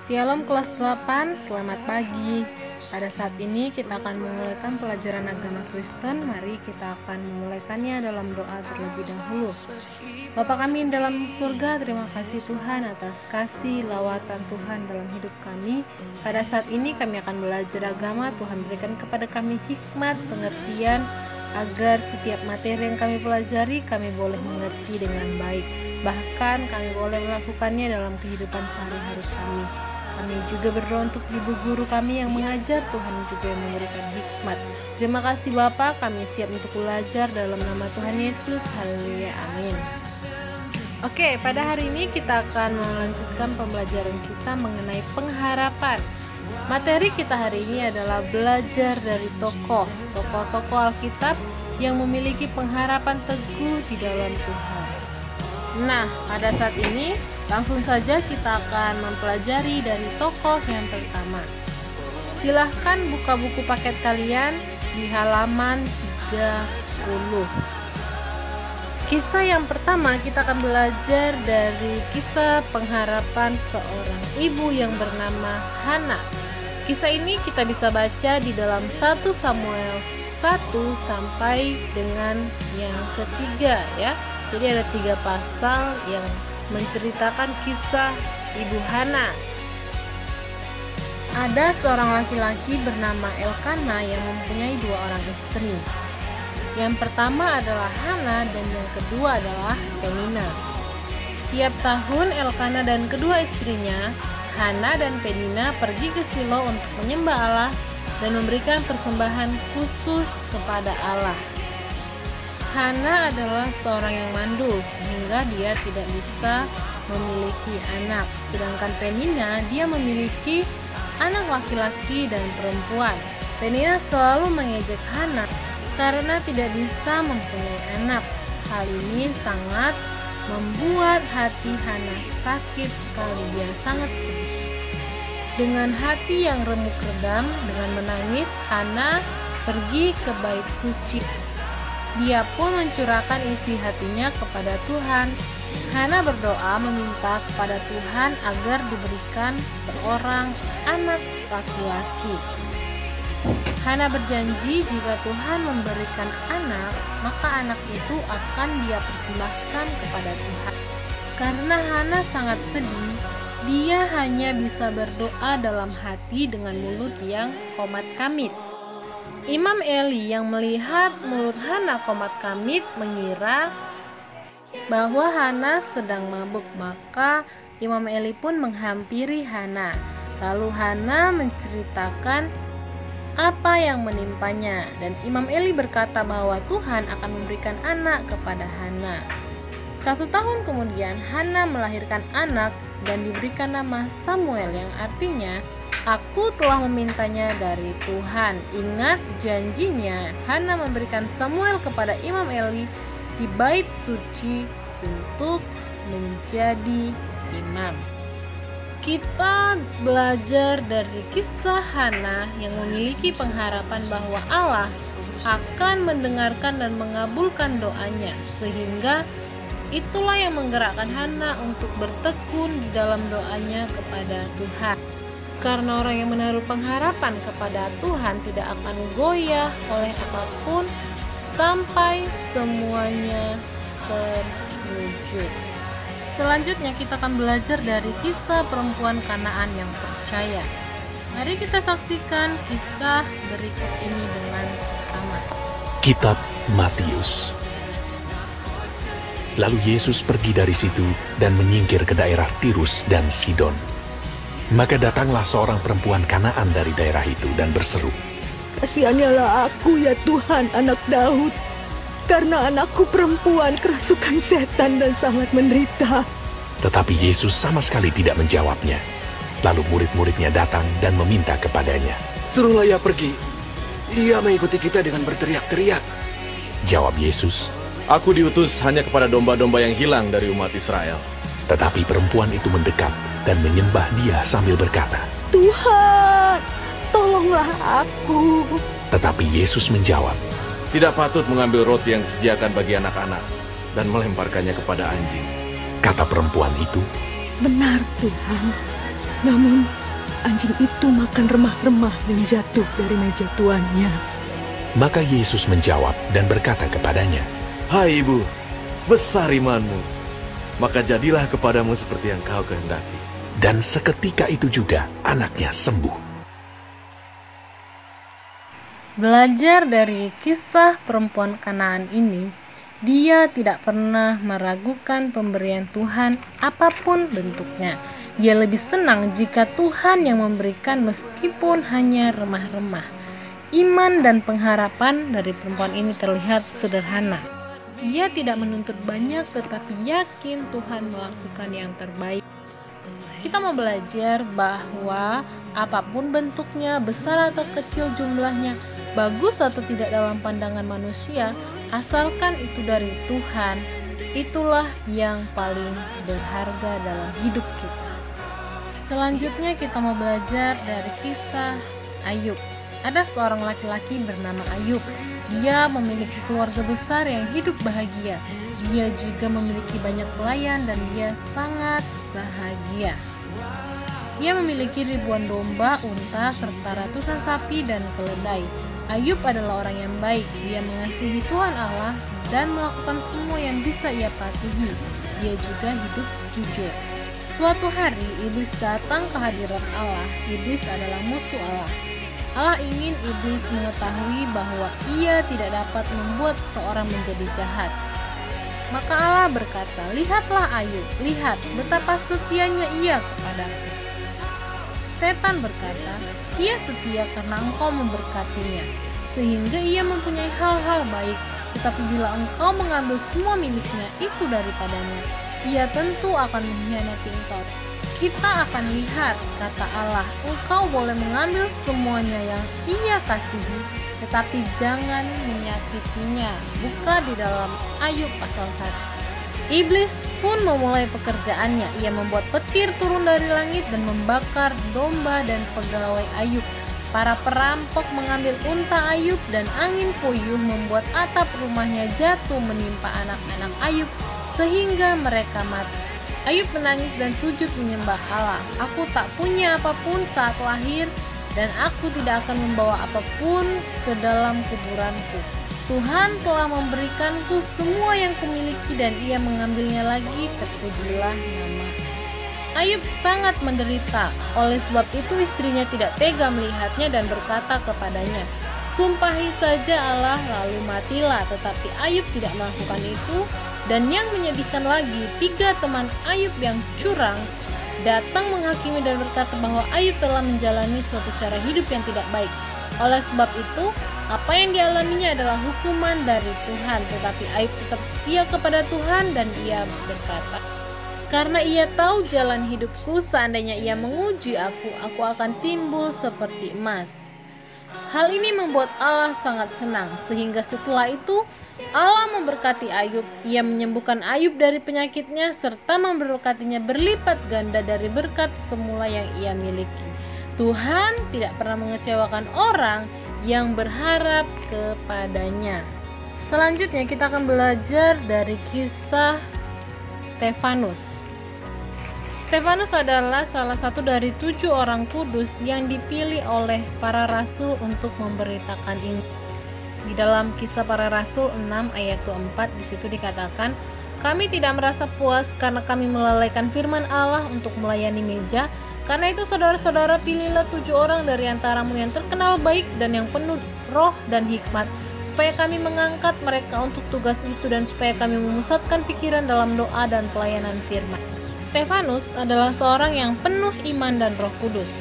Shalom kelas 8, selamat pagi. Pada saat ini kita akan memulaikan pelajaran agama Kristen. Mari kita akan memulaikannya dalam doa terlebih dahulu. Bapa kami dalam surga, terima kasih Tuhan atas kasih lawatan Tuhan dalam hidup kami. Pada saat ini kami akan belajar agama. Tuhan berikan kepada kami hikmat, pengertian, agar setiap materi yang kami pelajari kami boleh mengerti dengan baik. Bahkan kami boleh melakukannya dalam kehidupan sehari-hari kami. Kami juga berdoa untuk ibu guru kami yang mengajar, Tuhan juga yang memberikan hikmat. Terima kasih Bapa, kami siap untuk belajar dalam nama Tuhan Yesus. Haleluya, amin. Oke, pada hari ini kita akan melanjutkan pembelajaran kita mengenai pengharapan. Materi kita hari ini adalah belajar dari tokoh-tokoh Alkitab yang memiliki pengharapan teguh di dalam Tuhan. Nah, pada saat ini langsung saja kita akan mempelajari dari tokoh yang pertama. Silahkan buka buku paket kalian di halaman 30. Kisah yang pertama kita akan belajar dari kisah pengharapan seorang ibu yang bernama Hana. Kisah ini kita bisa baca di dalam 1 Samuel 1 sampai dengan yang ketiga ya. Jadi ada 3 pasal yang menceritakan kisah Ibu Hana. Ada seorang laki-laki bernama Elkana yang mempunyai 2 orang istri. Yang pertama adalah Hana dan yang kedua adalah Penina. Tiap tahun Elkana dan kedua istrinya, Hana dan Penina, pergi ke Silo untuk menyembah Allah dan memberikan persembahan khusus kepada Allah. Hana adalah seorang yang mandul sehingga dia tidak bisa memiliki anak. Sedangkan Penina dia memiliki anak laki-laki dan perempuan. Penina selalu mengejek Hana karena tidak bisa mempunyai anak. Hal ini sangat membuat hati Hana sakit sekali. Dia sangat sedih. Dengan hati yang remuk redam, dengan menangis, Hana pergi ke bait suci. Dia pun mencurahkan isi hatinya kepada Tuhan. Hana berdoa meminta kepada Tuhan agar diberikan seorang anak laki-laki. Hana berjanji jika Tuhan memberikan anak, maka anak itu akan dia persembahkan kepada Tuhan. Karena Hana sangat sedih, dia hanya bisa berdoa dalam hati dengan mulut yang komat kamit. Imam Eli yang melihat mulut Hana komat kamit mengira bahwa Hana sedang mabuk, maka Imam Eli pun menghampiri Hana. Lalu Hana menceritakan apa yang menimpanya dan Imam Eli berkata bahwa Tuhan akan memberikan anak kepada Hana. 1 tahun kemudian Hana melahirkan anak dan diberikan nama Samuel yang artinya Aku telah memintanya dari Tuhan. Ingat janjinya, Hana memberikan Samuel kepada Imam Eli di bait suci untuk menjadi imam. Kita belajar dari kisah Hana yang memiliki pengharapan bahwa Allah akan mendengarkan dan mengabulkan doanya, sehingga itulah yang menggerakkan Hana untuk bertekun di dalam doanya kepada Tuhan. Karena orang yang menaruh pengharapan kepada Tuhan tidak akan goyah oleh apapun sampai semuanya terwujud. Selanjutnya kita akan belajar dari kisah perempuan Kanaan yang percaya. Mari kita saksikan kisah berikut ini dengan seksama. Kitab Matius. Lalu Yesus pergi dari situ dan menyingkir ke daerah Tirus dan Sidon. Maka datanglah seorang perempuan Kanaan dari daerah itu dan berseru, Kasihanilah aku ya Tuhan, anak Daud, karena anakku perempuan kerasukan setan dan sangat menderita. Tetapi Yesus sama sekali tidak menjawabnya. Lalu murid-muridnya datang dan meminta kepadanya. Suruhlah ia pergi. Ia mengikuti kita dengan berteriak-teriak. Jawab Yesus, Aku diutus hanya kepada domba-domba yang hilang dari umat Israel. tetapi perempuan itu mendekat dan menyembah dia sambil berkata, Tuhan, tolonglah aku. Tetapi Yesus menjawab, Tidak patut mengambil roti yang disediakan bagi anak-anak dan melemparkannya kepada anjing. kata perempuan itu, Benar Tuhan. Namun, anjing itu makan remah-remah yang jatuh dari meja tuannya. Maka Yesus menjawab dan berkata kepadanya, Hai ibu, besar imanmu. Maka jadilah kepadamu seperti yang kau kehendaki. dan seketika itu juga anaknya sembuh. Belajar dari kisah perempuan Kanaan ini, dia tidak pernah meragukan pemberian Tuhan apapun bentuknya. Dia lebih senang jika Tuhan yang memberikan meskipun hanya remah-remah. Iman dan pengharapan dari perempuan ini terlihat sederhana. Ia tidak menuntut banyak tetapi yakin Tuhan melakukan yang terbaik. Kita mau belajar bahwa apapun bentuknya, besar atau kecil jumlahnya, bagus atau tidak dalam pandangan manusia, asalkan itu dari Tuhan, itulah yang paling berharga dalam hidup kita. Selanjutnya kita mau belajar dari kisah Ayub. Ada seorang laki-laki bernama Ayub. Dia memiliki keluarga besar yang hidup bahagia. Dia juga memiliki banyak pelayan dan dia sangat bahagia. Dia memiliki ribuan domba, unta, serta ratusan sapi dan keledai. Ayub adalah orang yang baik. Dia mengasihi Tuhan Allah dan melakukan semua yang bisa ia patuhi. Dia juga hidup jujur. Suatu hari, iblis datang ke hadirat Allah. Iblis adalah musuh Allah. Allah ingin iblis mengetahui bahwa ia tidak dapat membuat seorang menjadi jahat. Maka Allah berkata, "Lihatlah Ayub, lihat betapa setianya ia kepadaku." Setan berkata, "Ia setia karena engkau memberkatinya, sehingga ia mempunyai hal-hal baik. Tetapi bila engkau mengambil semua miliknya itu daripadanya, ia tentu akan mengkhianati engkau." Kita akan lihat, kata Allah, engkau boleh mengambil semuanya yang ia kasihi, tetapi jangan menyakitinya. Buka di dalam Ayub pasal 1. Iblis pun memulai pekerjaannya. Ia membuat petir turun dari langit dan membakar domba dan pegawai Ayub. Para perampok mengambil unta Ayub dan angin puyuh membuat atap rumahnya jatuh menimpa anak-anak Ayub sehingga mereka mati. Ayub menangis dan sujud menyembah Allah. "Aku tak punya apapun saat lahir dan aku tidak akan membawa apapun ke dalam kuburanku. Tuhan telah memberikanku semua yang kumiliki dan ia mengambilnya lagi, terpujilah nama." Ayub sangat menderita. Oleh sebab itu istrinya tidak tega melihatnya dan berkata kepadanya, "Sumpahi saja Allah lalu matilah." Tetapi Ayub tidak melakukan itu. Dan yang menyedihkan lagi, 3 teman Ayub yang curang datang menghakimi dan berkata bahwa Ayub telah menjalani suatu cara hidup yang tidak baik. Oleh sebab itu, apa yang dialaminya adalah hukuman dari Tuhan. Tetapi Ayub tetap setia kepada Tuhan dan ia berkata, "Karena ia tahu jalan hidupku, seandainya ia menguji aku akan timbul seperti emas." Hal ini membuat Allah sangat senang, sehingga setelah itu Allah memberkati Ayub. Ia menyembuhkan Ayub dari penyakitnya serta memberkatinya berlipat ganda dari berkat semula yang ia miliki. Tuhan tidak pernah mengecewakan orang yang berharap kepadanya. Selanjutnya kita akan belajar dari kisah Stefanus. Stefanus adalah salah satu dari 7 orang kudus yang dipilih oleh para rasul untuk memberitakan Injil. Di dalam Kisah Para Rasul 6 ayat 24 di situ dikatakan, "Kami tidak merasa puas karena kami melalaikan firman Allah untuk melayani meja. Karena itu saudara-saudara, pilihlah 7 orang dari antaramu yang terkenal baik dan yang penuh roh dan hikmat, supaya kami mengangkat mereka untuk tugas itu dan supaya kami memusatkan pikiran dalam doa dan pelayanan firman." Stefanus adalah seorang yang penuh iman dan Roh Kudus.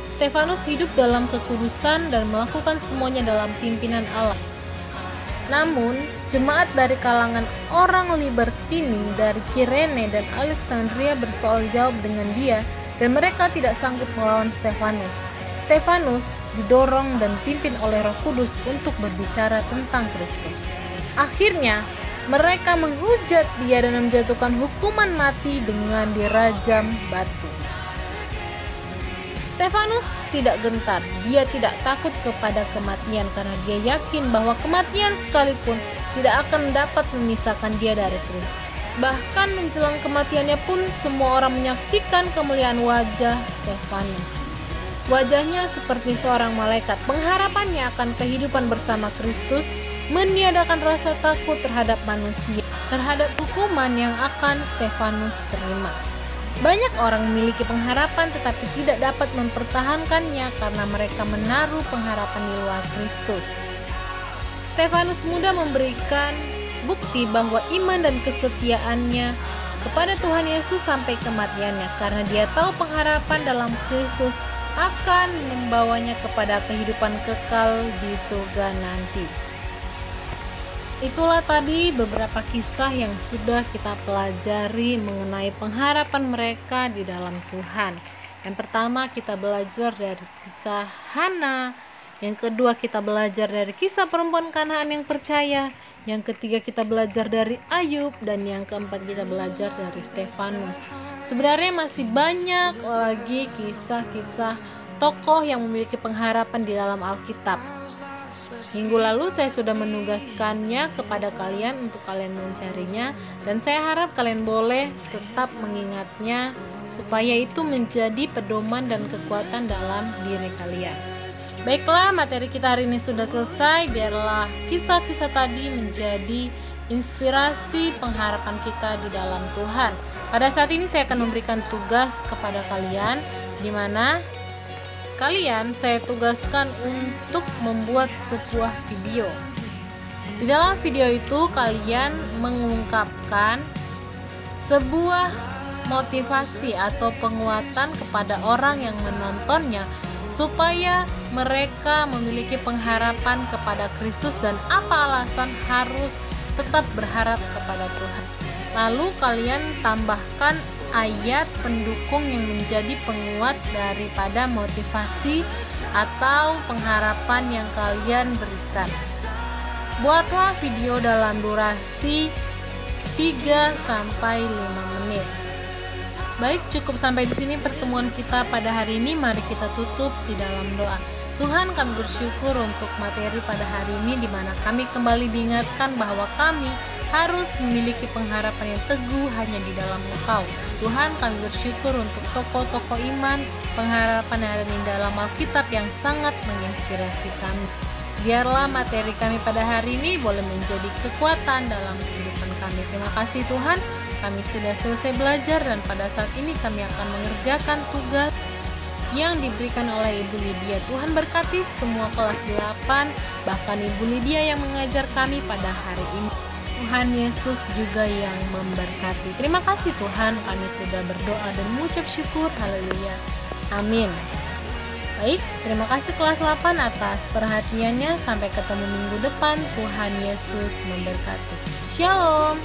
Stefanus hidup dalam kekudusan dan melakukan semuanya dalam pimpinan Allah. Namun, jemaat dari kalangan orang libertini dari Kirene dan Alexandria bersoal jawab dengan dia dan mereka tidak sanggup melawan Stefanus. Stefanus didorong dan dipimpin oleh Roh Kudus untuk berbicara tentang Kristus. Akhirnya, mereka menghujat dia dan menjatuhkan hukuman mati dengan dirajam batu. Stefanus tidak gentar, dia tidak takut kepada kematian karena dia yakin bahwa kematian sekalipun tidak akan dapat memisahkan dia dari Kristus. Bahkan menjelang kematiannya pun semua orang menyaksikan kemuliaan wajah Stefanus. Wajahnya seperti seorang malaikat. Pengharapannya akan kehidupan bersama Kristus meniadakan rasa takut terhadap manusia, terhadap hukuman yang akan Stefanus terima. Banyak orang memiliki pengharapan tetapi tidak dapat mempertahankannya karena mereka menaruh pengharapan di luar Kristus. Stefanus muda memberikan bukti bahwa iman dan kesetiaannya kepada Tuhan Yesus sampai kematiannya, karena dia tahu pengharapan dalam Kristus akan membawanya kepada kehidupan kekal di surga nanti. Itulah tadi beberapa kisah yang sudah kita pelajari mengenai pengharapan mereka di dalam Tuhan. Yang pertama kita belajar dari kisah Hana, yang kedua kita belajar dari kisah perempuan Kanaan yang percaya, yang ketiga kita belajar dari Ayub, dan yang keempat kita belajar dari Stefanus. Sebenarnya masih banyak lagi kisah-kisah tokoh yang memiliki pengharapan di dalam Alkitab. Minggu lalu saya sudah menugaskannya kepada kalian untuk kalian mencarinya, dan saya harap kalian boleh tetap mengingatnya supaya itu menjadi pedoman dan kekuatan dalam diri kalian. Baiklah, materi kita hari ini sudah selesai. Biarlah kisah-kisah tadi menjadi inspirasi pengharapan kita di dalam Tuhan. Pada saat ini saya akan memberikan tugas kepada kalian, di mana kalian saya tugaskan untuk membuat sebuah video. Di dalam video itu kalian mengungkapkan sebuah motivasi atau penguatan kepada orang yang menontonnya supaya mereka memiliki pengharapan kepada Kristus dan apa alasan harus tetap berharap kepada Tuhan. Lalu kalian tambahkan ayat pendukung yang menjadi penguat daripada motivasi atau pengharapan yang kalian berikan. Buatlah video dalam durasi 3-5 menit. Baik, cukup sampai di sini pertemuan kita pada hari ini. Mari kita tutup di dalam doa. Tuhan, kami bersyukur untuk materi pada hari ini, di mana kami kembali diingatkan bahwa kami harus memiliki pengharapan yang teguh hanya di dalam Engkau. Tuhan, kami bersyukur untuk tokoh-tokoh iman, pengharapan yang ada di dalam Alkitab yang sangat menginspirasi kami. Biarlah materi kami pada hari ini boleh menjadi kekuatan dalam kehidupan kami. Terima kasih Tuhan, kami sudah selesai belajar dan pada saat ini kami akan mengerjakan tugas yang diberikan oleh Ibu Lydia. Tuhan berkati semua kelas 8, bahkan Ibu Lydia yang mengajar kami pada hari ini. Tuhan Yesus juga yang memberkati. Terima kasih Tuhan, kami sudah berdoa dan mengucap syukur. Haleluya. Amin. Baik, terima kasih kelas 8 atas perhatiannya. Sampai ketemu minggu depan. Tuhan Yesus memberkati. Shalom.